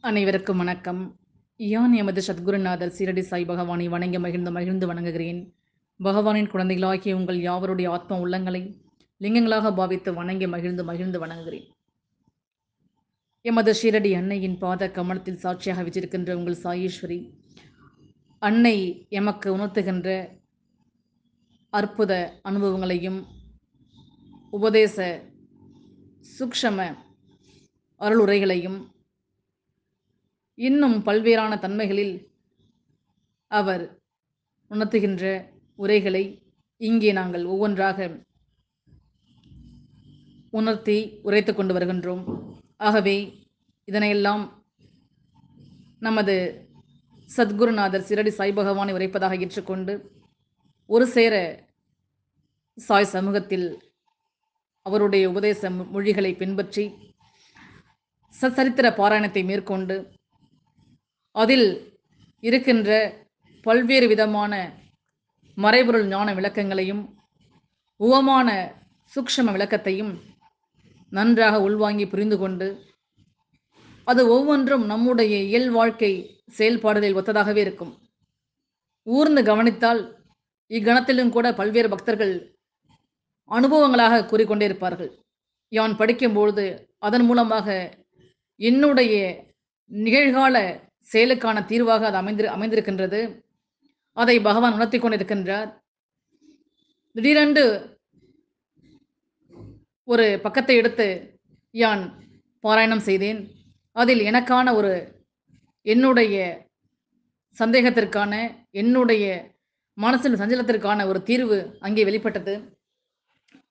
அனைவருக்கும் வணக்கம். யான் எமது சத்குருநாதர் சீரடி சாய் பகவானை வணங்கி மகிழ்ந்து மகிழ்ந்து வணங்குகிறேன். பகவானின் குழந்தைகளாகிய உங்கள் யாவருடைய ஆத்ம உள்ளங்களை லிங்கங்களாக பாவித்து வணங்கி மகிழ்ந்து மகிழ்ந்து வணங்குகிறேன். எமது ஷீரடி அன்னையின் பாத கமலத்தில் சாட்சியாக வச்சிருக்கின்ற உங்கள் சாயீஸ்வரி அன்னை எமக்கு உணர்த்துகின்ற அற்புத அனுபவங்களையும் உபதேச சூக்ஷம அருளுரைகளையும் இன்னும் பல்வேறான தன்மைகளில் அவர் உணர்த்துகின்ற உரைகளை இங்கே நாங்கள் ஒவ்வொன்றாக உணர்த்தி உரைத்து கொண்டு வருகின்றோம். ஆகவே இதனையெல்லாம் நமது சத்குருநாதர் சீரடி சாய் பகவானை உரைப்பதாக ஏற்றுக்கொண்டு ஒரு சேர சாய் சமூகத்தில் அவருடைய உபதேச மொழிகளை பின்பற்றி சச்சரித்திர பாராயணத்தை மேற்கொண்டு அதில் இருக்கின்ற பல்வேறு விதமான மறைபொருள் ஞான விளக்கங்களையும் உவமான சூக்ஷ்ம விளக்கத்தையும் நன்றாக உள்வாங்கி புரிந்து கொண்டு அது ஒவ்வொன்றும் நம்முடைய இயல் வாழ்க்கை செயல்பாடுகளில் ஒத்ததாகவே இருக்கும். ஊர்ந்து கவனித்தால் இக்கணத்திலும் கூட பல்வேறு பக்தர்கள் அனுபவங்களாக கூறிக்கொண்டே இருப்பார்கள். யான் படிக்கும்பொழுது அதன் மூலமாக என்னுடைய நிகழ்கால செயலுக்கான தீர்வாக அது அமைந்திருக்கின்றது. அதை பகவான் உணர்த்தி கொண்டிருக்கின்றார். திடீரென்று ஒரு பக்கத்தை எடுத்து யான் பாராயணம் செய்தேன். அதில் எனக்கான என்னுடைய சந்தேகத்திற்கான என்னுடைய மனசின் சஞ்சலத்திற்கான ஒரு தீர்வு அங்கே வெளிப்பட்டது.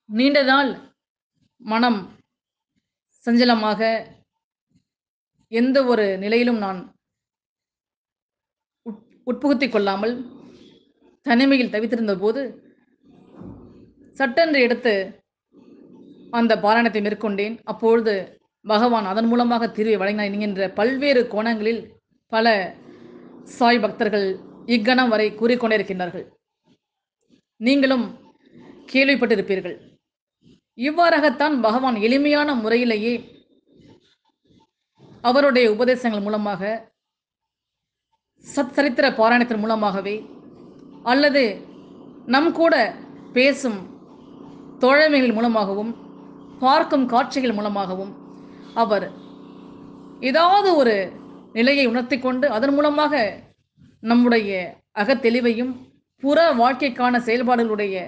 நீண்ட நாள் மனம் சஞ்சலமாக எந்த ஒரு நிலையிலும் நான் உட்புகுத்திக் கொள்ளாமல் தனிமையில் தவித்திருந்த போது சட்டென்று எடுத்து அந்த பாராயணத்தை மேற்கொண்டேன். அப்பொழுது பகவான் அதன் மூலமாக தீர்வை வழங்கினார் என்கின்ற பல்வேறு கோணங்களில் பல சாய் பக்தர்கள் இக்கணம் வரை கூறிக்கொண்டே இருக்கின்றார்கள். நீங்களும் கேள்விப்பட்டிருப்பீர்கள். இவ்வாறாகத்தான் பகவான் எளிமையான முறையிலேயே அவருடைய உபதேசங்கள் மூலமாக சச்சரித்திர பாராயணத்தின் மூலமாகவே அல்லது நம் கூட பேசும் தோழமைகள் மூலமாகவும் பார்க்கும் காட்சிகள் மூலமாகவும் அவர் ஏதாவது ஒரு நிலையை உணர்த்தி கொண்டு அதன் மூலமாக நம்முடைய அகத்தெளிவையும் புற வாழ்க்கைக்கான செயல்பாடுகளுடைய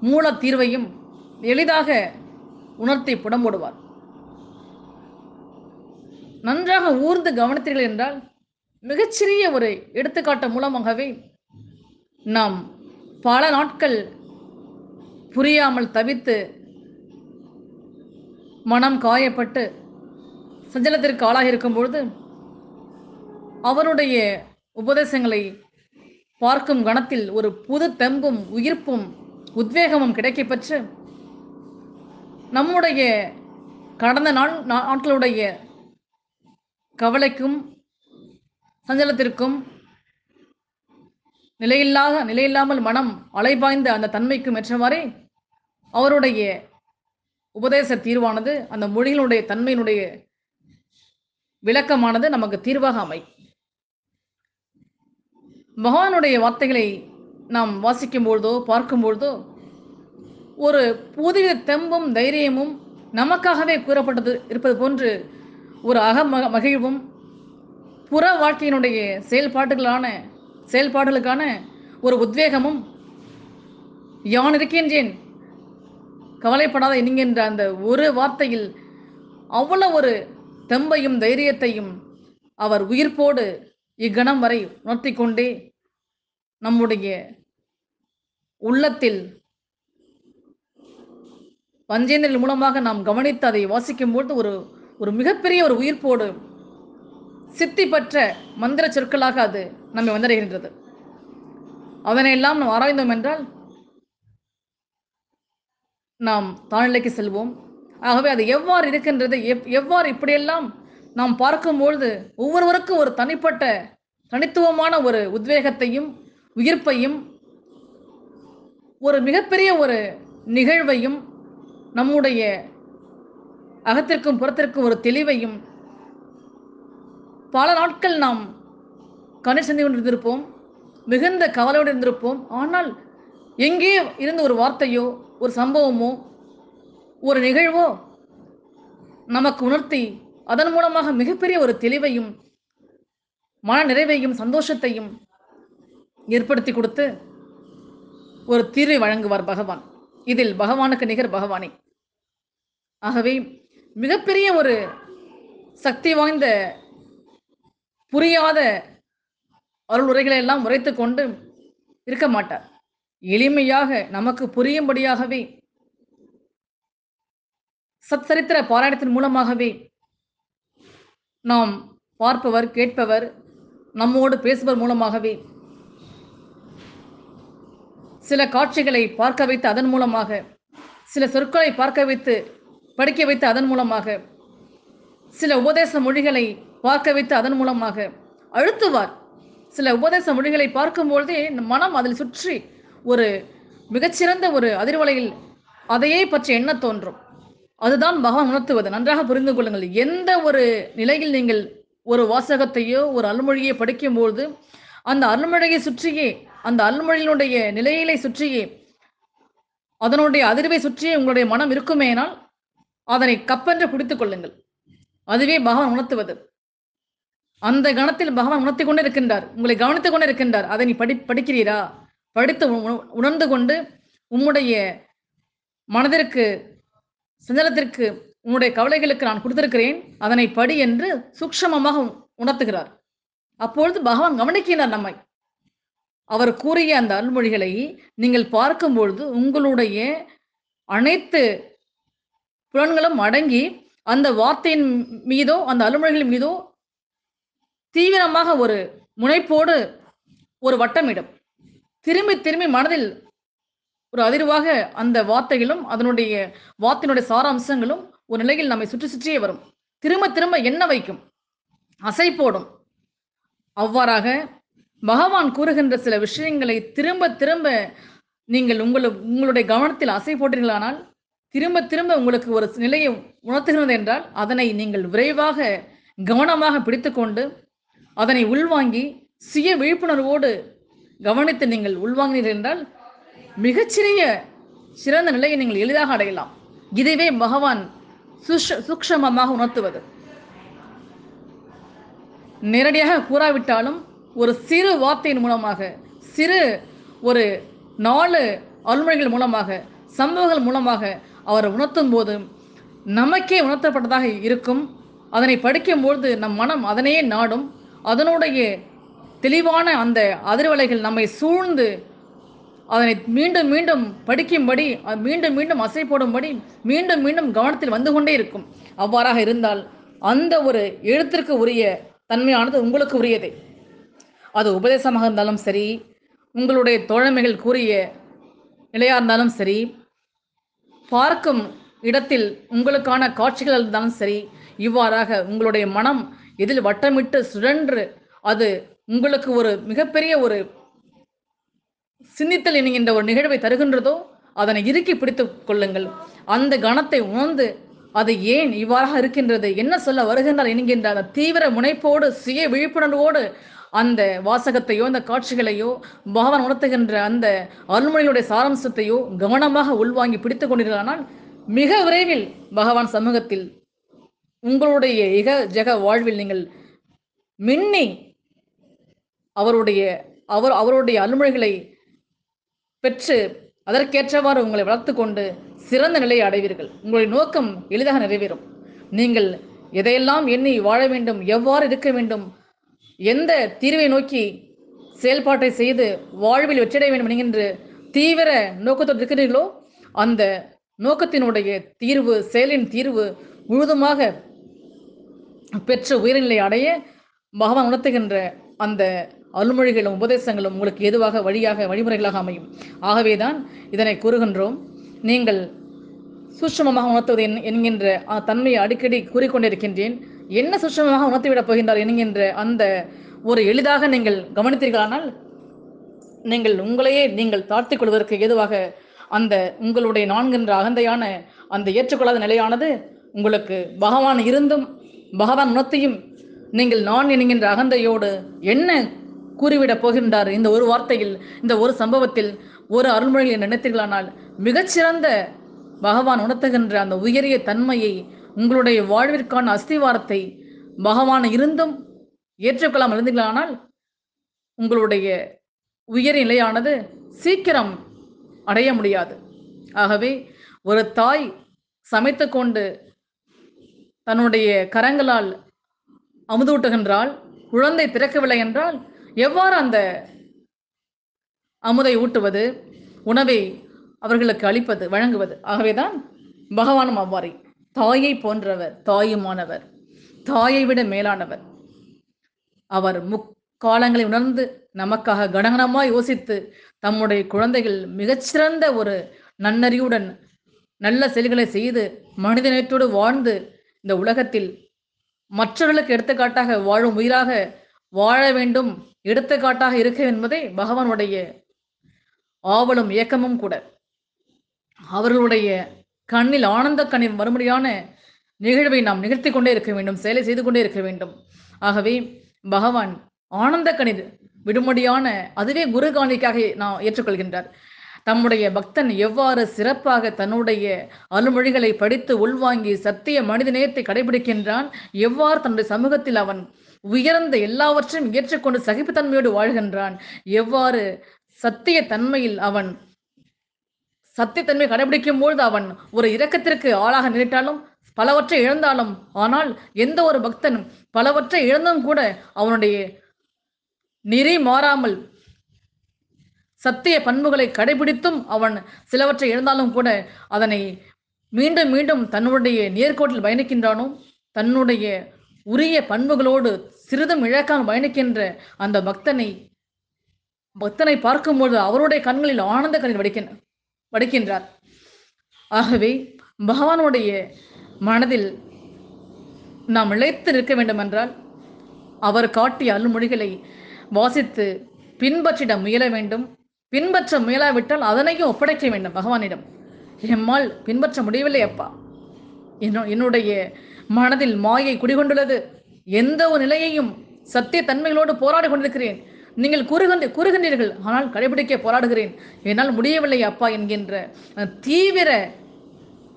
மூல தீர்வையும் எளிதாக உணர்த்தி புடம்போடுவார். நன்றாக ஊர்ந்து கவனித்தீர்கள் என்றால் மிகச்சிறிய ஒரு எடுத்துக்காட்டு மூலமாகவே நாம் பல நாட்கள் புரியாமல் தவித்து மனம் காயப்பட்டு சஞ்சலத்திற்கு ஆளாகி இருக்கும் பொழுது அவருடைய உபதேசங்களை பார்க்கும் கணத்தில் ஒரு புது தெம்பும் உயிர்ப்பும் உத்வேகமும் கிடைக்கப்பெற்று நம்முடைய கடந்த நாட்களுடைய கவலைக்கும் சஞ்சலத்திற்கும் நிலையில்லாமல் மனம் அலைபாய்ந்த அந்த தன்மைக்கும் ஏற்றவாறே அவருடைய உபதேச தீர்வானது அந்த மொழிகளுடைய தன்மையினுடைய விளக்கமானது நமக்கு தீர்வாக அமை. பகவானுடைய வார்த்தைகளை நாம் வாசிக்கும் பொழுதோ பார்க்கும் பொழுதோ ஒரு புதிய தெம்பும் தைரியமும் நமக்காகவே கூறப்பட்டது இருப்பது போன்று ஒரு மகிழ்வும் புற வாழ்க்கையினுடைய செயல்பாடுகளுக்கான ஒரு உத்வேகமும் யான் இருக்கின்றேன் கவலைப்படாத என்கின்ற அந்த ஒரு வார்த்தையில் அவ்வளவு ஒரு தெம்பையும் தைரியத்தையும் அவர் உயிர்ப்போடு இக்கணம் வரை உணர்த்தி கொண்டே நம்முடைய உள்ளத்தில் பஞ்சேந்திரங்கள் மூலமாக நாம் கவனித்து அதை வாசிக்கும் போது ஒரு மிகப்பெரிய ஒரு உயிர்ப்போடு சித்தி பெற்ற மந்திர சொற்களாக அது நம்மை வந்தடைகின்றது. அதனையெல்லாம் நாம் ஆராய்ந்தோம் என்றால் நாம் தாழ்நிலைக்கு செல்வோம். ஆகவே அது எவ்வாறு இருக்கின்றது, எவ்வாறு இப்படியெல்லாம் நாம் பார்க்கும்பொழுது ஒவ்வொருவருக்கும் ஒரு தனித்துவமான ஒரு உத்வேகத்தையும் உயிர்ப்பையும் ஒரு மிகப்பெரிய ஒரு நிகழ்வையும் நம்முடைய அகத்திற்கும் புறத்திற்கும் ஒரு தெளிவையும் பல நாட்கள் நாம் கண்ணீர் சிந்தி கொண்டிருந்திருப்போம், மிகுந்த கவலையோடு இருந்திருப்போம். ஆனால் எங்கே இருந்து ஒரு வார்த்தையோ, ஒரு சம்பவமோ, ஒரு நிகழ்வோ நமக்கு உணர்த்தி அதன் மூலமாக மிகப்பெரிய ஒரு தெளிவையும், மன நிறைவையும், சந்தோஷத்தையும் ஏற்படுத்தி கொடுத்து ஒரு தீர்வை வழங்குவார் பகவான். இதில் பகவானுக்கு நிகர் பகவானே. ஆகவே மிகப்பெரிய ஒரு சக்தி வாய்ந்த புரியாத அருள் உரைகளை எல்லாம் உரைத்துக் கொண்டு இருக்க மாட்டார். எளிமையாக நமக்கு புரியும்படியாகவே சச்சரித்திர பாராயணத்தின் மூலமாகவே நாம் பார்ப்பவர், கேட்பவர், நம்மோடு பேசுவர் மூலமாகவே சில காட்சிகளை பார்க்க வைத்து அதன் மூலமாக, சில சொற்களை பார்க்க வைத்து படிக்க வைத்து அதன் மூலமாக, சில உபதேச மொழிகளை பார்க்க வைத்து அதன் மூலமாக அழுத்துவார். சில உபதேச மொழிகளை பார்க்கும்பொழுதே மனம் அதில் சுற்றி ஒரு மிகச்சிறந்த ஒரு அதிர்வலையில் அதையே பற்றி எண்ண தோன்றும். அதுதான் பகவான் உணர்த்துவது. நன்றாக புரிந்து கொள்ளுங்கள். எந்த ஒரு நிலையில் நீங்கள் ஒரு வாசகத்தையோ ஒரு அருள்மொழியை படிக்கும்போது அந்த அருள்மொழியை சுற்றியே, அந்த அருள்மொழியினுடைய நிலையிலை சுற்றியே, அதனுடைய அதிர்வை சுற்றியே உங்களுடைய மனம் இருக்குமேனால் அதனை கப்பென்று பிடித்துக் கொள்ளுங்கள். அதுவே பகவான் உணர்த்துவது. அந்த கணத்தில் பகவான் உணர்த்தி கொண்டே இருக்கின்றார், உங்களை கவனித்துக் கொண்டே இருக்கின்றார். அதை நீ படிக்கிறீரா? படித்து உணர்ந்து கொண்டு உம்முடைய மனதிற்கு, சஞ்சலத்திற்கு, உன்னுடைய கவலைகளுக்கு நான் கொடுத்திருக்கிறேன், அதனை படி என்று சூக்ஷமமாக உணர்த்துகிறார். அப்பொழுது பகவான் கவனிக்கிறார் நம்மை. அவர் கூறிய அந்த அருள்மொழிகளை நீங்கள் பார்க்கும்பொழுது உங்களுடைய அனைத்து புலன்களும் அடங்கி அந்த வார்த்தையின் மீதோ, அந்த அருள்மொழிகளின் மீதோ தீவிரமாக ஒரு முனைப்போடு ஒரு வட்டமிடும். திரும்பி திரும்பி மனதில் ஒரு அதிர்வாக அந்த வார்த்தைகளும் அதனுடைய வார்த்தையினுடைய சாராம்சங்களும் ஒரு நிலையில் நம்மை சுற்றி சுற்றியே வரும். திரும்ப திரும்ப எண்ண வைக்கும், அசை போடும். அவ்வாறாக பகவான் கூறுகின்ற சில விஷயங்களை திரும்ப திரும்ப நீங்கள் உங்களுடைய கவனத்தில் அசை போட்டீர்களானால், திரும்ப திரும்ப உங்களுக்கு ஒரு நிலையை உணர்த்துகிறது என்றால், அதனை நீங்கள் விரைவாக கவனமாக பிடித்துக்கொண்டு அதனை உள்வாங்கி சுய விழிப்புணர்வோடு கவனித்து நீங்கள் உள்வாங்கினீர்கள் என்றால் சிறந்த நிலையை நீங்கள் எளிதாக அடையலாம். இதுவே பகவான் சூக்ஷமமாக உணர்த்துவது. நேரடியாக கூறாவிட்டாலும் ஒரு சிறு வார்த்தையின் மூலமாக, சிறு ஒரு 4 அருள்மொழிகள் மூலமாக, சம்பவங்கள் மூலமாக அவர் உணர்த்தும் போது நமக்கே உணர்த்தப்பட்டதாக இருக்கும். அதனை படிக்கும்போது நம் மனம் அதனையே நாடும். அதனுடைய தெளிவான அந்த அதிர்வலைகள் நம்மை சூழ்ந்து அதனை மீண்டும் மீண்டும் படிக்கும்படி, மீண்டும் மீண்டும் அசை போடும்படி, மீண்டும் மீண்டும் கவனத்தில் வந்து கொண்டே இருக்கும். அவ்வாறாக இருந்தால் அந்த ஒரு எழுத்திற்கு உரிய தன்மையானது உங்களுக்கு உரியதே. அது உபதேசமாக இருந்தாலும் சரி, உங்களுடைய தோழமைகள் கூறிய நிலையாக இருந்தாலும் சரி, பார்க்கும் இடத்தில் உங்களுக்கான காட்சிகள் இருந்தாலும் சரி, இவ்வாறாக உங்களுடைய மனம் எதில் வட்டமிட்டு சுழன்று அது உங்களுக்கு ஒரு மிகப்பெரிய ஒரு சிந்தித்தல் என்கின்ற ஒரு நிகழ்வை தருகின்றதோ அதனை இறுக்கி பிடித்துக் கொள்ளுங்கள். அந்த கணத்தை உணர்ந்து அது ஏன் இவ்வாறாக இருக்கின்றது, என்ன சொல்ல வருகின்றார் என்கின்ற அந்த தீவிர முனைப்போடு, சுய விழிப்புணர்வோடு அந்த வாசகத்தையோ அந்த காட்சிகளையோ பகவான் உணர்த்துகின்ற அந்த அருள்மொழிகளுடைய சாராம்சத்தையோ கவனமாக உள்வாங்கி பிடித்துக் கொண்டீர்களானால் மிக விரைவில் பகவான் சமூகத்தில் உங்களுடைய ஜெக வாழ்வில் நீங்கள் மின்னி அவருடைய அருள்மொழிகளை பெற்று அதற்கேற்றவாறு உங்களை வளர்த்து கொண்டு சிறந்த நிலையை அடைவீர்கள். உங்களுடைய நோக்கம் எளிதாக நிறைவேறும். நீங்கள் எதையெல்லாம் எண்ணி வாழ வேண்டும், எவ்வாறு இருக்க வேண்டும், எந்த தீர்வை நோக்கி செயல்பாட்டை செய்து வாழ்வில் வெற்றியடைய வேண்டும் என்கின்ற தீவிர நோக்கத்தோடு இருக்கிறீர்களோ அந்த நோக்கத்தினுடைய தீர்வு, செயலின் தீர்வு முழுதுமாக பெற்று உயர்நிலை அடைய பகவான் உணர்த்துகின்ற அந்த அருள்மொழிகளும் உபதேசங்களும் உங்களுக்கு எதுவாக வழிமுறைகளாக அமையும். ஆகவேதான் இதனை கூறுகின்றோம். நீங்கள் சூட்சமமாக உணர்த்துவது என்கின்ற தன்மையை அடிக்கடி கூறிக்கொண்டிருக்கின்றேன். என்ன சூட்சமமாக உணர்த்திவிடப் போகின்றார் என்கின்ற அந்த ஒரு எளிதாக நீங்கள் கவனித்தீர்களானால் நீங்கள் உங்களையே நீங்கள் தாழ்த்திக் கொள்வதற்கு ஏதுவாக அந்த உங்களுடைய 4 என்ற அகந்தையான அந்த ஏற்றுக்கொள்ளாத நிலையானது உங்களுக்கு பகவான் இருந்தும் பகவான் உணர்த்தியும் நீங்கள் நான் என்கின்ற அகந்தையோடு என்ன கூறிவிடப் போகின்றார் இந்த ஒரு வார்த்தையில், இந்த ஒரு சம்பவத்தில், ஒரு அருள்மொழியில் நினைத்தீர்களானால் மிகச்சிறந்த பகவான் உணர்த்துகின்ற அந்த உயரிய தன்மையை, உங்களுடைய வாழ்விற்கான அஸ்திவாரத்தை பகவான் இருந்தும் ஏற்றுக்கொள்ளாமல் இருந்தீர்களானால் உங்களுடைய உயரிய நிலையானது சீக்கிரம் அடைய முடியாது. ஆகவே ஒரு தாய் சமைத்து கொண்டு தன்னுடைய கரங்களால் அமுதூட்டுகின்றால், குழந்தை பிறக்கவில்லை என்றால் எவ்வாறு அந்த அமுதை ஊட்டுவது, உணவை அவர்களுக்கு அளிப்பது, வழங்குவது? ஆகவேதான் பகவானும் அவ்வாறே தாயை போன்றவர், தாயுமானவர், தாயை விட மேலானவர். அவர் முக்காலங்களை உணர்ந்து நமக்காக கணகணமாய் யோசித்து தம்முடைய குழந்தைகள் மிகச்சிறந்த ஒரு நன்னறிவுடன் நல்ல செயல்களை செய்து மனிதநேயத்தோடு வாழ்ந்து இந்த உலகத்தில் மற்றவர்களுக்கு எடுத்துக்காட்டாக வாழும் உயிராக வாழ வேண்டும், எடுத்துக்காட்டாக இருக்க என்பதே பகவானுடைய ஆவலும் ஏக்கமும் கூட. அவர்களுடைய கண்ணில் ஆனந்த கண்ணில் மறுபடியான நிகழ்வை நாம் நிகழ்த்தி கொண்டே இருக்க வேண்டும், செயலை செய்து கொண்டே இருக்க வேண்டும். ஆகவே பகவான் ஆனந்த கண்ணீர் விடுமடியான அதுவே குரு காணிக்காக நான் ஏற்றுக்கொள்கின்றார். தம்முடைய பக்தன் எவ்வாறு சிறப்பாக தன்னுடைய அருள்மொழிகளை படித்து உள்வாங்கி சத்திய மனித நேயத்தை கடைபிடிக்கின்றான், எவ்வாறு தன்னுடைய சமூகத்தில் அவன் உயர்ந்த எல்லாவற்றையும் ஏற்றுக்கொண்டு சகிப்புத்தன்மையோடு வாழ்கின்றான், எவ்வாறு சத்திய தன்மையில் அவன் சத்தியத்தன்மை கடைபிடிக்கும் பொழுது அவன் ஒரு இரக்கத்திற்கு ஆளாக நினைத்தாலும் பலவற்றை இழந்தாலும், ஆனால் எந்த ஒரு பக்தன் பலவற்றை இழந்தும் கூட அவனுடைய நெறி மாறாமல் சத்திய பண்புகளை கடைபிடித்தும் அவன் சிலவற்றை இழந்தாலும் கூட அதனை மீண்டும் மீண்டும் தன்னுடைய நேர்கோட்டில் பயணிக்கின்றானோ, தன்னுடைய உரிய பண்புகளோடு சிறிதும் இழக்காமல் பயணிக்கின்ற அந்த பக்தனை பார்க்கும்போது அவருடைய கண்களில் ஆனந்த கண்ணீர் வடிக்கின்றார். ஆகவே பகவானுடைய மனதில் நாம் இழைத்து நிற்க வேண்டுமென்றால் அவர் காட்டிய அருள்மொழிகளை வாசித்து பின்பற்றிட முயல வேண்டும். பின்பற்ற முயலாவிட்டால் அதனையும் ஒப்படைக்க வேண்டும் பகவானிடம். எம்மால் பின்பற்ற முடியவில்லை அப்பா, என்னுடைய மனதில் மாயை குடிகொண்டுள்ளது, எந்த ஒரு நிலையையும் சத்திய தன்மைகளோடு போராடி கொண்டிருக்கிறேன், நீங்கள் கூறுகின்றீர்கள், ஆனால் கடைபிடிக்க போராடுகிறேன், என்னால் முடியவில்லை அப்பா என்கின்ற தீவிர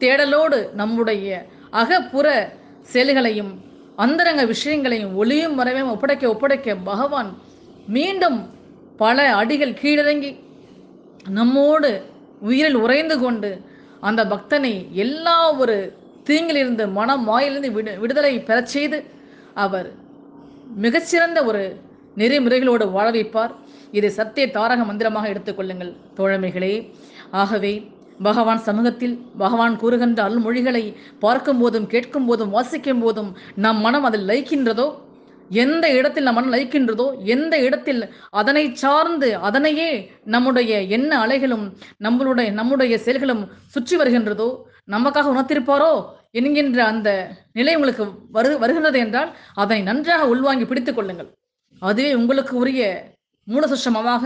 தேடலோடு நம்முடைய அகப்புற செயல்களையும் அந்தரங்க விஷயங்களையும் ஒளியும் மறைவையும் ஒப்படைக்க பகவான் மீண்டும் பல அடிகள் கீழிறங்கி நம்மோடு உயிரில் உறைந்து கொண்டு அந்த பக்தனை எல்லா ஒரு தீங்கிலிருந்து மனம் மாயிலிருந்து விடுதலை பெறச் செய்து அவர் மிகச்சிறந்த ஒரு நெறிமுறைகளோடு வாழ வைப்பார். இது சத்திய தாரக மந்திரமாக எடுத்துக்கொள்ளுங்கள் தோழமைகளே. ஆகவே பகவான் சமூகத்தில் பகவான் கூறுகின்ற அருள்மொழிகளை பார்க்கும் போதும் கேட்கும் போதும் வாசிக்கும் போதும் நம் மனம் அதில் லயிக்கின்றதோ, எந்த இடத்தில் நம் மனம் லயிக்கின்றதோ, எந்த இடத்தில் அதனை சார்ந்து அதனையே நம்முடைய எண்ண அலைகளும் நம்முடைய செயல்களும் சுற்றி வருகின்றதோ, நமக்காக உணர்த்திருப்பாரோ என்கின்ற அந்த நிலை உங்களுக்கு வருகின்றது என்றால் அதனை நன்றாக உள்வாங்கி பிடித்துக் கொள்ளுங்கள். அதுவே உங்களுக்கு உரிய மூல சூட்சமமாக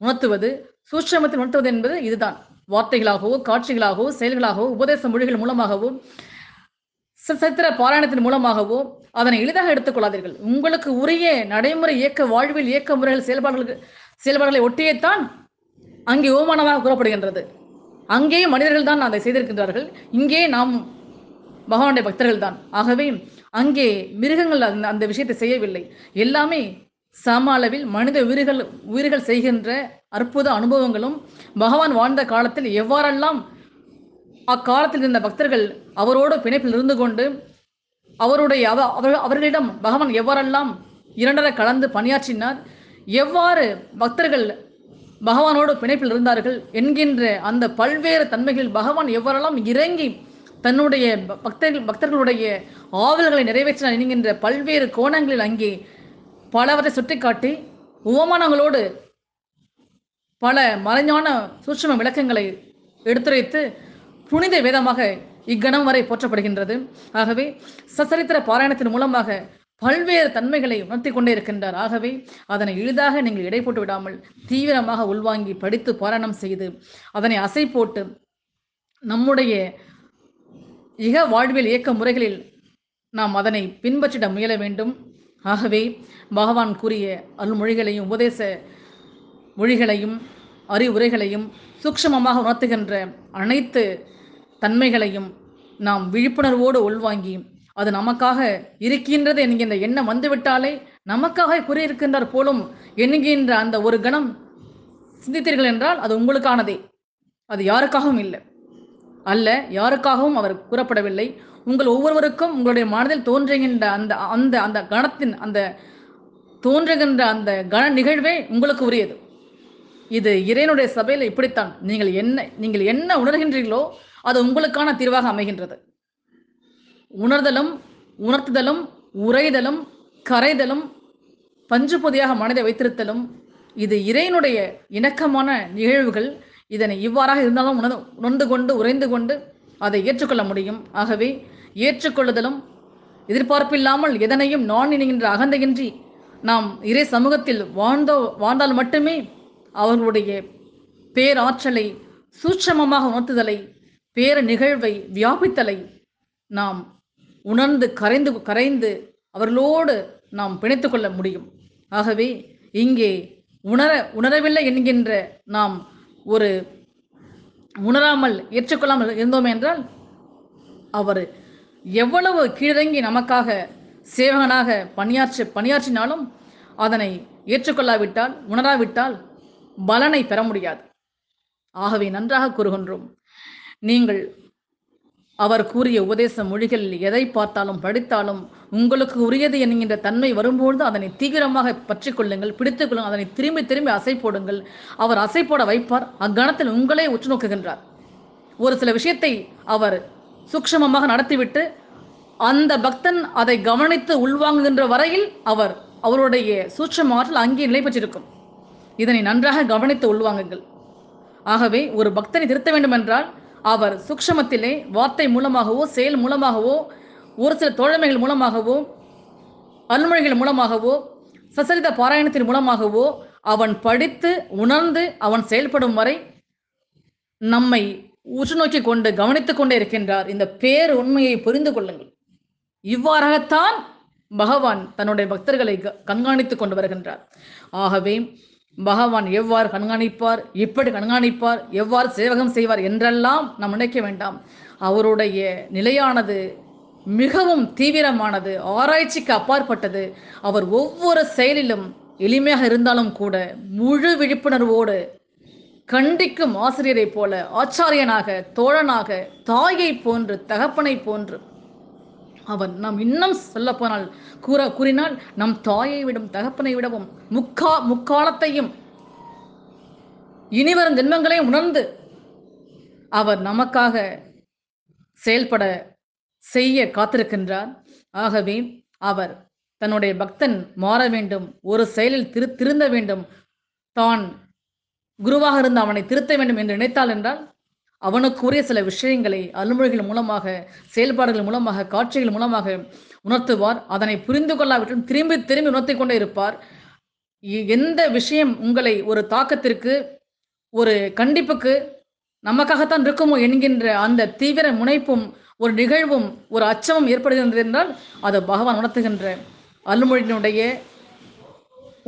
உணர்த்துவது. சூட்சமத்தில் உணர்த்துவது என்பது இதுதான். வார்த்தைகளாகவோ காட்சிகளாகவோ செயல்களாகவோ உபதேச மொழிகள் மூலமாகவோ சரித்திர பாராயணத்தின் மூலமாகவோ அதனை எளிதாக எடுத்துக்கொள்ளாதீர்கள். உங்களுக்கு உரிய நடைமுறை வாழ்வில் இயக்க முறைகள் செயல்பாடுகளை ஒட்டியேத்தான் அங்கே ஓமானமாக கூறப்படுகின்றது. அங்கேயும் மனிதர்கள் தான் அதை செய்திருக்கின்றார்கள், இங்கே நாம் பகவானுடைய பக்தர்கள் தான். ஆகவே அங்கே மிருகங்கள் அந்த விஷயத்தை செய்யவில்லை. எல்லாமே சம அளவில் மனித உயிர்கள் செய்கின்ற அற்புத அனுபவங்களும் பகவான் வாழ்ந்த காலத்தில் எவ்வாறெல்லாம் அக்காலத்தில் இருந்த பக்தர்கள் அவரோடு பிணைப்பில் இருந்து கொண்டு அவர்களிடம் பகவான் எவ்வாறெல்லாம் இரண்டர கலந்து பணியாற்றினார், எவ்வாறு பக்தர்கள் பகவானோடு பிணைப்பில் இருந்தார்கள் என்கின்ற அந்த பல்வேறு தன்மைகளில் பகவான் எவ்வாறெல்லாம் இறங்கி தன்னுடைய பக்தர்களுடைய ஆவல்களை நிறைவேற்றினார் என்கின்ற பல்வேறு கோணங்களில் அங்கே பலவற்றை சுட்டிக்காட்டி உவமானங்களோடு பல மறைஞான சூட்சும விளக்கங்களை எடுத்துரைத்து புனித வேதமாக இக்கணம் வரை போற்றப்படுகின்றது. ஆகவே சச்சரித்திர பாராயணத்தின் மூலமாக பல்வேறு தன்மைகளை உணர்த்தி கொண்டே இருக்கின்றார். ஆகவே அதனை எளிதாக நீங்கள் இடை போட்டு விடாமல் தீவிரமாக உள்வாங்கி படித்து பாராயணம் செய்து அதனை அசை போட்டு நம்முடைய வாழ்வியல் இயக்க முறைகளில் நாம் அதனை பின்பற்றிட முயல வேண்டும். ஆகவே பகவான் கூறிய அருள்மொழிகளையும் உபதேச மொழிகளையும் அறிவுரைகளையும் சூக்ஷ்மமாக உணர்த்துகின்ற அனைத்து தன்மைகளையும் நாம் விழிப்புணர்வோடு உள்வாங்கி அது நமக்காக இருக்கின்றது என்கின்ற எண்ணம் வந்துவிட்டாலே நமக்காக கூறியிருக்கின்றார் போலும் என்கின்ற அந்த ஒரு கணம் சிந்தித்தீர்கள் என்றால் அது உங்களுக்கானதே, அது யாருக்காகவும் இல்லை அல்ல, யாருக்காகவும் அவர் கூறப்படவில்லை. உங்கள் ஒவ்வொருவருக்கும் உங்களுடைய மனதில் தோன்றுகின்ற அந்த அந்த அந்த கணத்தின் அந்த தோன்றுகின்ற அந்த கண நிகழ்வே உங்களுக்கு உரியது. இது இறைவனுடைய சபையில் இப்படித்தான். நீங்கள் என்ன உணர்கின்றீர்களோ அது உங்களுக்கான தீர்வாக அமைகின்றது. உணர்தலும் உணர்த்துதலும் உரைதலும் கரைதலும் பஞ்சு பொதியாக மனதை வைத்திருத்தலும் இது இறைவனுடைய இணக்கமான நிகழ்வுகள். இதனை இவ்வாறாக இருந்தாலும் உணர்ந்து கொண்டு உறைந்து கொண்டு அதை ஏற்றுக்கொள்ள முடியும். ஆகவே ஏற்றுக்கொள்ளுதலும் எதிர்பார்ப்பில்லாமல் எதனையும் நான் என்கின்ற அகந்தையின்றி நாம் இறை சமூகத்தில் வாழ்ந்தால் மட்டுமே அவர்களுடைய பேராற்றலை சூட்சமமாக உணர்த்துதலை பேர நிகழ்வை வியாபித்தலை நாம் உணர்ந்து கரைந்து அவர்களோடு நாம் பிணைத்து கொள்ள முடியும். ஆகவே இங்கே உணரவில்லை என்கின்ற நாம் ஒரு உணராமல் ஏற்றுக்கொள்ளாமல் இருந்தோம் என்றால் அவர் எவ்வளவு கீழிறங்கி நமக்காக சேவகனாக பணியாற்றினாலும் அதனை ஏற்றுக்கொள்ளாவிட்டால் உணராவிட்டால் பலனை பெற முடியாது. ஆகவே நன்றாக கூறுகின்றோம், நீங்கள் அவர் கூறிய உபதேச மொழிகளில் எதை பார்த்தாலும் படித்தாலும் உங்களுக்கு உரியது என்கின்ற தன்மை வரும்போது அதனை தீவிரமாக பற்றி கொள்ளுங்கள், பிடித்துக் கொள்ளுங்கள், அதனை திரும்பி திரும்பி அசை போடுங்கள். அவர் அசை போட வைப்பார். அக்கணத்தில் உங்களே உற்று நோக்குகின்றார். ஒரு சில விஷயத்தை அவர் சூக்ஷ்மமாக நடத்திவிட்டு அந்த பக்தன் அதை கவனித்து உள்வாங்குகின்ற வரையில் அவருடைய சூட்சம ஆற்றல் அங்கே நிலை பெற்றிருக்கும். இதனை நன்றாக கவனித்து உள்வாங்குங்கள். ஆகவே ஒரு பக்தனை திருத்த வேண்டும் என்றால் அவர் சூக்ஷ்மத்திலே வார்த்தை மூலமாகவோ செயல் மூலமாகவோ ஒரு சில தோழமைகள் மூலமாகவோ அருள்மொழிகள் மூலமாகவோ சச்சரித பாராயணத்தின் மூலமாகவோ அவன் படித்து உணர்ந்து அவன் செயல்படும் வரை நம்மை உற்று நோக்கி கொண்டு கவனித்துக் கொண்டே இருக்கின்றார். இந்த பேர் உண்மையை புரிந்து கொள்ளுங்கள். இவ்வாறாகத்தான் பகவான் தன்னுடைய பக்தர்களை கண்காணித்துக் கொண்டு வருகின்றார். ஆகவே பகவான் எவ்வாறு கண்காணிப்பார், எப்படி கண்காணிப்பார், எவ்வாறு சேவகம் செய்வார் என்றெல்லாம் நாம் நினைக்க வேண்டாம். அவருடைய நிலையானது மிகவும் தீவிரமானது, ஆராய்ச்சிக்கு அப்பாற்பட்டது. அவர் ஒவ்வொரு செயலிலும் எளிமையாக இருந்தாலும் கூட முழு விழிப்புணர்வோடு கண்டிக்கும் ஆசிரியரை போல ஆச்சாரியனாக, தோழனாக, தாயை போன்று, தகப்பனை போன்று அவன் நாம் இன்னும் சொல்ல போனால் கூறினால் நம் தாயை விடும் தகப்பனை விடவும் முக்காலத்தையும் இனிவரும் ஜென்மங்களையும் உணர்ந்து அவர் நமக்காக செயல்பட செய்ய காத்திருக்கின்றார். ஆகவே அவர் தன்னுடைய பக்தன் மாற வேண்டும், ஒரு செயலில் திருந்த வேண்டும், தான் குருவாக இருந்து அவனை திருத்த வேண்டும் என்று நினைத்தால் என்றால் அவனுக்குரிய சில விஷயங்களை அருள்மொழிகள் மூலமாக, செயல்பாடுகள் மூலமாக, காட்சிகள் மூலமாக உணர்த்துவார். அதனை புரிந்து கொள்ளாவிட்டும் திரும்பி திரும்பி உணர்த்தி கொண்டே இருப்பார். எந்த விஷயம் உங்களை ஒரு தாக்கத்திற்கு, ஒரு கண்டிப்புக்கு நமக்காகத்தான் இருக்குமோ என்கின்ற அந்த தீவிர முனைப்பும் ஒரு நிகழ்வும் ஒரு அச்சமும் ஏற்படுகின்றது என்றால் அது பகவான் உணர்த்துகின்ற அருள்மொழியினுடைய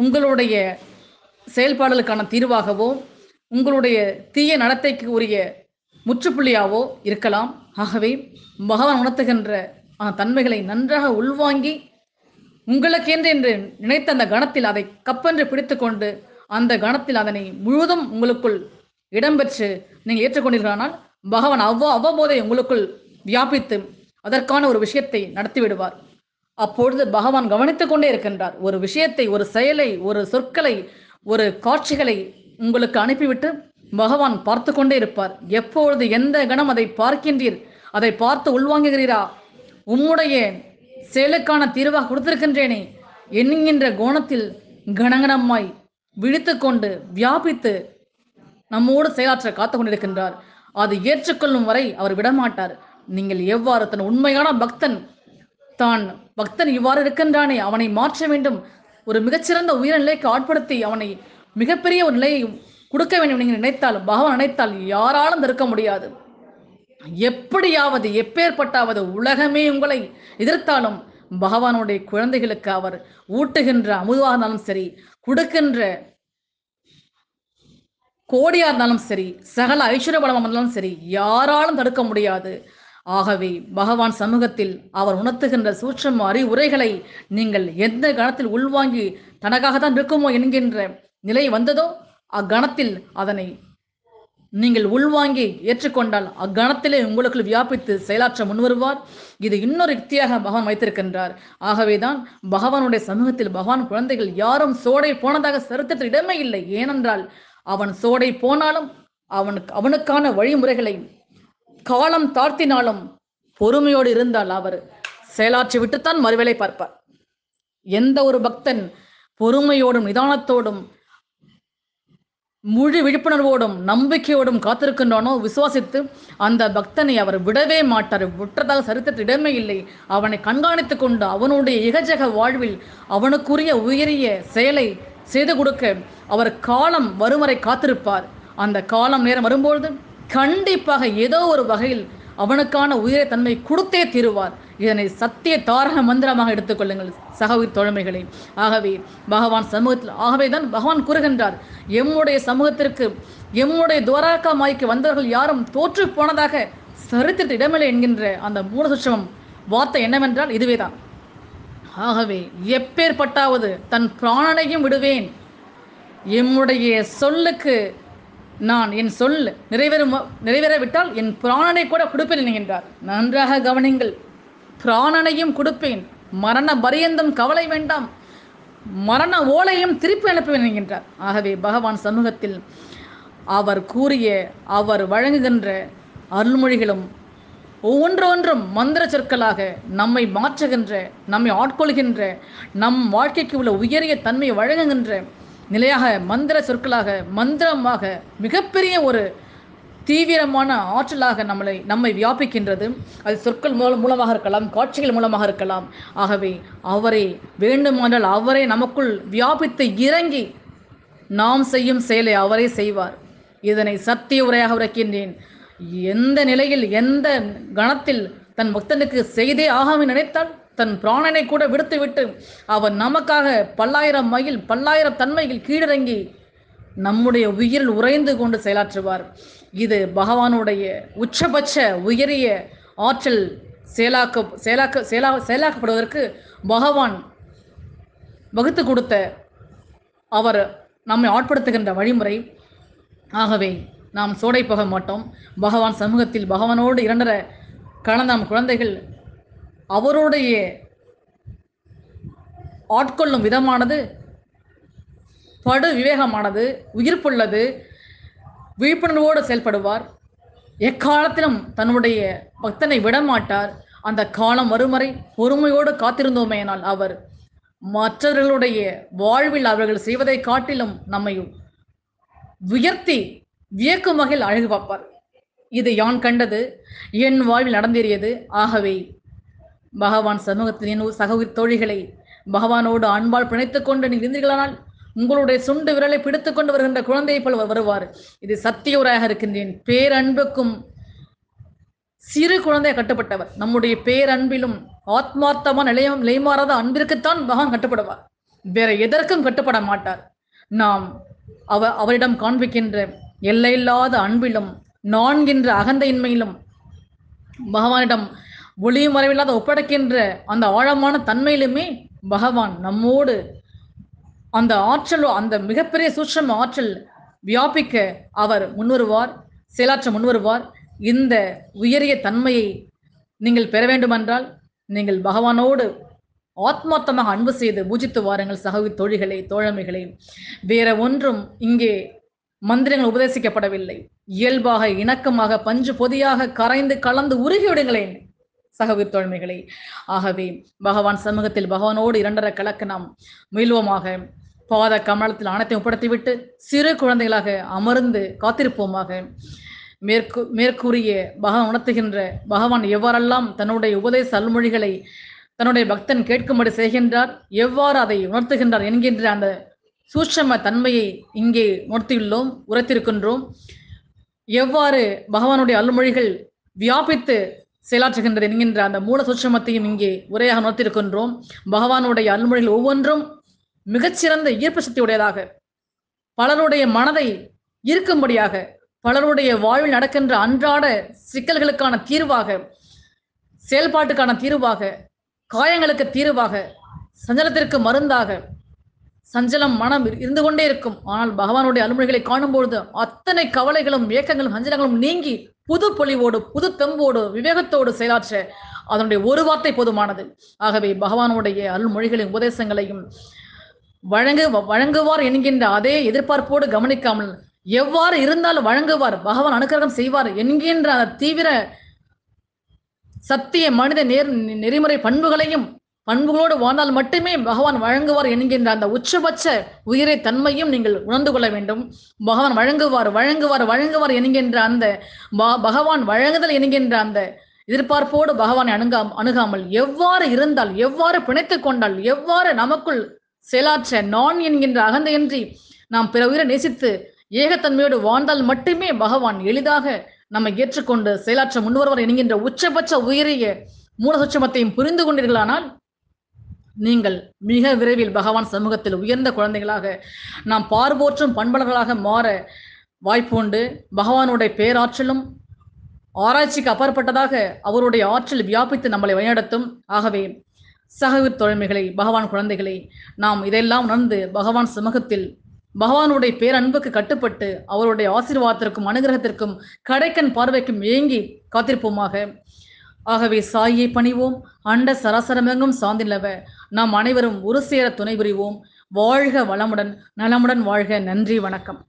உங்களுடைய செயல்பாடுகளுக்கான தீர்வாகவோ உங்களுடைய தீய நடத்தைக்கு உரிய முற்றுப்புள்ளியாவோ இருக்கலாம். ஆகவே பகவான் உணர்த்துகின்ற தன்மைகளை நன்றாக உள்வாங்கி உங்களுக்கென்று என்று நினைத்த அந்த கணத்தில் அதை கப்பென்று பிடித்து கொண்டு அந்த கணத்தில் அதனை முழுவதும் உங்களுக்குள் இடம்பெற்று நீங்கள் ஏற்றுக்கொண்டீர்களானால் பகவான் அவ்வப்போதை உங்களுக்குள் வியாபித்து அதற்கான ஒரு விஷயத்தை நடத்திவிடுவார். அப்பொழுது பகவான் கவனித்துக் கொண்டே இருக்கின்றார். ஒரு விஷயத்தை, ஒரு செயலை, ஒரு சொற்களை, ஒரு காட்சிகளை உங்களுக்கு அனுப்பிவிட்டு பகவான் பார்த்து கொண்டே இருப்பார். எப்பொழுது எந்த கணம் அதை பார்க்கின்றீர், அதை பார்த்து உள்வாங்குகிறீரா, உம்முடைய செயலுக்கான தீர்வாக கொடுத்திருக்கின்றேனே என்கின்ற கோணத்தில் கணகணமாய் விழித்து கொண்டு வியாபித்து நம்மோடு செயலாற்ற காத்து கொண்டிருக்கின்றார். அது ஏற்றுக்கொள்ளும் வரை அவர் விடமாட்டார். நீங்கள் எவ்வாறு தன் உண்மையான பக்தன் இவ்வாறு இருக்கின்றானே அவனை மாற்ற வேண்டும், ஒரு மிகச்சிறந்த உயர்நிலைக்கு ஆட்படுத்தி அவனை மிகப்பெரிய ஒரு நிலையை கொடுக்க வேண்டும் நீங்கள் நினைத்தால், பகவான் நினைத்தால் யாராலும் தடுக்க முடியாது. எப்படியாவது எப்பேற்பட்டாவது உலகமே உங்களை எதிர்த்தாலும் பகவானுடைய குழந்தைகளுக்கு அவர் ஊட்டுகின்ற அமுதாக இருந்தாலும் சரி, கொடுக்கின்ற கோடியா இருந்தாலும் சரி, சகல ஐஸ்வர்ய பலமாக இருந்தாலும் சரி, யாராலும் தடுக்க முடியாது. ஆகவே பகவான் சமூகத்தில் அவர் உணர்த்துகின்ற சூட்சம அறிவுரைகளை நீங்கள் எந்த கணத்தில் உள்வாங்கி தனக்காகத்தான் இருக்குமோ என்கின்ற நிலை வந்ததோ, அக்கணத்தில் அதனை நீங்கள் உள்வாங்கி ஏற்றுக்கொண்டால் அக்கணத்திலே உங்களுக்குள் வியாபித்து செயலாற்ற முன்வருவார். இது இன்னொரு யுக்தியாக பகவான் வைத்திருக்கின்றார். ஆகவேதான் பகவானுடைய சமூகத்தில் பகவான் குழந்தைகள் யாரும் சோடை போனதாக சரித்திரத்தில் இடமே இல்லை. ஏனென்றால் அவன் சோடை போனாலும் அவனுக்கான வழிமுறைகளை காலம் தாழ்த்தினாலும் பொறுமையோடு இருந்தால் அவர் செயலாற்றி விட்டுத்தான் மறுவேளை பார்ப்பார். எந்த ஒரு பக்தன் பொறுமையோடும் நிதானத்தோடும் முழு விழிப்புணர்வோடும் நம்பிக்கையோடும் காத்திருக்கின்றானோ, விசுவாசித்து அந்த பக்தனை அவர் விடவே மாட்டார். விட்டதாக சரித்திரத்தில் இடமே இல்லை. அவனை கண்காணித்து கொண்டு அவனுடைய இகஜக வாழ்வில் அவனுக்குரிய உயரிய செயலை செய்து கொடுக்க அவர் காலம் வரும் வரை காத்திருப்பார். அந்த காலம் நேரம் வரும்பொழுது கண்டிப்பாக ஏதோ ஒரு வகையில் அவனுக்கான உயிரை தன்மை கொடுத்தே தீருவார். இதனை சத்திய தாரக மந்திரமாக எடுத்துக்கொள்ளுங்கள் சகோதர தோழமைகளை. ஆகவே பகவான் சமூகத்தில் ஆகவேதான் பகவான் கூறுகின்றார், எம்முடைய சமூகத்திற்கு எம்முடைய துவாரகா மாய்க்கு வந்தவர்கள் யாரும் தோற்று போனதாக சரித்திரத்தில் இடமில்லை என்கின்ற அந்த மூல சுட்சமம் வார்த்தை என்னவென்றால் இதுவேதான். ஆகவே எப்பேற்பட்டாவது தன் பிராணனையும் விடுவேன், எம்முடைய சொல்லுக்கு நான் என் சொல் நிறைவேறவிட்டால் என் பிராணனை கூட கொடுப்பேன் என்கின்றார். நன்றாக கவனிங்கள், பிராணனையும் கொடுப்பேன், மரண பரியந்தம் கவலை வேண்டாம், மரண ஓலையும் திருப்பி அனுப்புவேன் என்கின்றார். ஆகவே பகவான் சமூகத்தில் அவர் கூறிய அவர் வழங்குகின்ற அருள்மொழிகளும் ஒவ்வொன்றும் மந்திர சொற்களாக நம்மை மாற்றுகின்ற, நம்மை ஆட்கொள்கின்ற, நம் வாழ்க்கைக்கு உள்ள உயரிய தன்மையை வழங்குகின்ற நிலையாக மந்திர சொற்களாக மந்திரமாக மிகப்பெரிய ஒரு தீவிரமான ஆற்றலாக நம்மை வியாபிக்கின்றது. அது சொற்கள் மூலமாக இருக்கலாம், காட்சிகள் மூலமாக இருக்கலாம். ஆகவே அவரை வேண்டுமானால் அவரை நமக்குள் வியாபித்து இறங்கி நாம் செய்யும் செயலை அவரே செய்வார். இதனை சத்திய உரையாக உரைக்கின்றேன். எந்த நிலையில் எந்த கணத்தில் தன் பக்தனுக்கு செய்தே ஆகாமல் நினைத்தால் தன் பிராணனை கூட விடுத்துவிட்டு அவன் நமக்காக பல்லாயிரம் மைல் பல்லாயிரம் தன்மையில் கீழிறங்கி நம்முடைய உயிரில் உறைந்து கொண்டு செயலாற்றுவார். இது பகவானுடைய உச்சபட்ச உயரிய ஆற்றல் செயலாக்கப்படுவதற்கு பகவான் வகுத்து கொடுத்த அவர் நம்மை ஆட்படுத்துகின்ற வழிமுறை. ஆகவே நாம் சோடை போக மாட்டோம். பகவான் சமூகத்தில் பகவானோடு இரண்டரை கலந்த நம் குழந்தைகள் அவருடைய ஆட்கொள்ளும் விதமானது படு விவேகமானது, உயிர்ப்புள்ளது, விழிப்புணர்வோடு செயல்படுவார். எக்காலத்திலும் தன்னுடைய பக்தனை விடமாட்டார். அந்த காலம் வரும் வரை பொறுமையோடு காத்திருந்தோமேனால் அவர் மற்றவர்களுடைய வாழ்வில் அவர்கள் செய்வதை காட்டிலும் நம்மை உயர்த்தி வியக்கும் வகையில் அழகு பார்ப்பார். இது யான் கண்டது, என் வாழ்வில் நடந்தேறியது. ஆகவே பகவான் சமூகத்தில் என் சகோதரி தோழிகளை பகவானோடு அன்பால் பிணைத்துக் கொண்டு நீங்கள் இருந்தீர்களானால் உங்களுடைய சுண்டு விரலை பிடித்துக் கொண்டு வருகின்ற குழந்தையை போல் வருவார். இது சத்திய உரையாக இருக்கின்றேன். பேரன்புக்கும் சிறு குழந்தையை கட்டுப்பட்டவர். நம்முடைய பேரன்பிலும் ஆத்மார்த்தமான நிலைமாறாத அன்பிற்குத்தான் பகவான் கட்டுப்படுவார். வேற எதற்கும் கட்டுப்பட மாட்டார். நாம் அவரிடம் காண்பிக்கின்ற எல்லையில்லாத அன்பிலும் நான்கின்ற அகந்தையின்மையிலும் பகவானிடம் ஒளியும் மறைவில்லாத ஒப்படைக்கின்ற அந்த ஆழமான தன்மையிலுமே பகவான் நம்மோடு அந்த ஆற்றலோ அந்த மிகப்பெரிய சூட்சம ஆற்றல் வியாபிக்க அவர் முன்வருவார், செயலாற்ற முன்வருவார். இந்த உயரிய தன்மையை நீங்கள் பெற வேண்டுமென்றால் நீங்கள் பகவானோடு ஆத்மார்த்தமாக அன்பு செய்து பூஜித்து வாருங்கள் சகோதரி தோழிகளே, தோழமைகளே. வேற ஒன்றும் இங்கே மந்திரங்கள் உபதேசிக்கப்படவில்லை. இயல்பாக இணக்கமாக பஞ்சு பொதியாக கரைந்து கலந்து உருகிவிடுங்களேன் சகோதரி தோழமைகளை. ஆகவே பகவான் சமூகத்தில் பகவானோடு இரண்டரை கலக்க நாம் முயல்வோமாக. பாத கமலத்தில் அனைத்தையும் ஒப்படைத்துவிட்டு சிறு குழந்தைகளாக அமர்ந்து காத்திருப்போமாக. மேற்கூறிய பகவான் உணர்த்துகின்ற பகவான் எவ்வாறெல்லாம் தன்னுடைய உபதேச அல்மொழிகளை தன்னுடைய பக்தன் கேட்கும்படி செய்கின்றார், எவ்வாறு அதை உணர்த்துகின்றார் என்கின்ற அந்த சூட்சம தன்மையை இங்கே உணர்த்தியுள்ளோம், உரைத்திருக்கின்றோம். எவ்வாறு பகவானுடைய அல்மொழிகள் வியாபித்து செயலாற்றுகின்றது என்கின்ற அந்த மூல சூட்சுமத்தையும் இங்கே உரையாக நோத்திருக்கின்றோம். பகவானுடைய அருள்மொழிகள் ஒவ்வொன்றும் மிகச்சிறந்த ஈர்ப்பு சக்தி உடையதாக, பலருடைய மனதை ஈர்க்கும்படியாக, பலருடைய வாழ்வில் நடக்கின்ற அன்றாட சிக்கல்களுக்கான தீர்வாக, செயல்பாட்டுக்கான தீர்வாக, காயங்களுக்கு தீர்வாக, சஞ்சலத்திற்கு மருந்தாக, சஞ்சலம் மனம் இருந்து கொண்டே இருக்கும். ஆனால் பகவானுடைய அருள்மொழிகளை காணும்பொழுது அத்தனை கவலைகளும் ஏக்கங்களும் சஞ்சலங்களும் நீங்கி புது பொலிவோடு புது தெம்போடு விவேகத்தோடு செயலாற்ற அதனுடைய ஒரு வார்த்தை போதுமானது. ஆகவே பகவானுடைய அருள்மொழிகளின் உபதேசங்களையும் வழங்குவார் என்கின்ற அதே எதிர்பார்ப்போடு கவனிக்காமல், எவ்வாறு இருந்தாலும் வழங்குவார், பகவான் அனுக்கிரகம் செய்வார் என்கின்ற அந்த தீவிர சத்திய மனித நெறிமுறை பண்புகளோடு வாழ்ந்தால் மட்டுமே பகவான் வழங்குவார் என்கின்ற அந்த உச்சபட்ச உயிரை தன்மையும் நீங்கள் உணர்ந்து கொள்ள வேண்டும். பகவான் வழங்குவார் என்கின்ற அந்த பகவான் வழங்குதல் என்கின்ற அந்த எதிர்பார்ப்போடு பகவானை அணுகாமல், எவ்வாறு இருந்தால், எவ்வாறு பிணைத்துக் கொண்டால், எவ்வாறு நமக்குள் செயலாற்ற நான் என்கின்ற அகந்தையின்றி நாம் பிற உயிரை நேசித்து ஏகத்தன்மையோடு வாழ்ந்தால் மட்டுமே பகவான் எளிதாக நம்மை ஏற்றுக்கொண்டு செயலாற்ற முன்வருவார் என்கின்ற உச்சபட்ச உயரிய மூல சூட்சுமத்தையும் புரிந்து கொண்டீர்களானால் நீங்கள் மிக விரைவில் பகவான் சமூகத்தில் உயர்ந்த குழந்தைகளாக, நாம் பார்போற்றும் பண்பலர்களாக மாற வாய்ப்பு உண்டு. பகவானுடைய பேராற்றலும் ஆராய்ச்சிக்கு அப்பாற்பட்டதாக அவருடைய ஆற்றல் வியாபித்து நம்மளை வழிநடத்தும். ஆகவே சகவிர் தோழமைகளை, பகவான் குழந்தைகளை, நாம் இதெல்லாம் உணர்ந்து பகவான் சமூகத்தில் பகவானுடைய பேரன்புக்கு கட்டுப்பட்டு அவருடைய ஆசீர்வாதத்திற்கும் அனுகிரகத்திற்கும் கடைக்கண் பார்வைக்கும் ஏங்கி காத்திருப்போமாக. ஆகவே சாயை பணிவோம், அண்ட சராசரமெங்கும் சார்ந்திலவ நாம் அனைவரும் ஒரு சேர துணை புரிவோம். வாழ்க வளமுடன், நலமுடன் வாழ்க. நன்றி, வணக்கம்.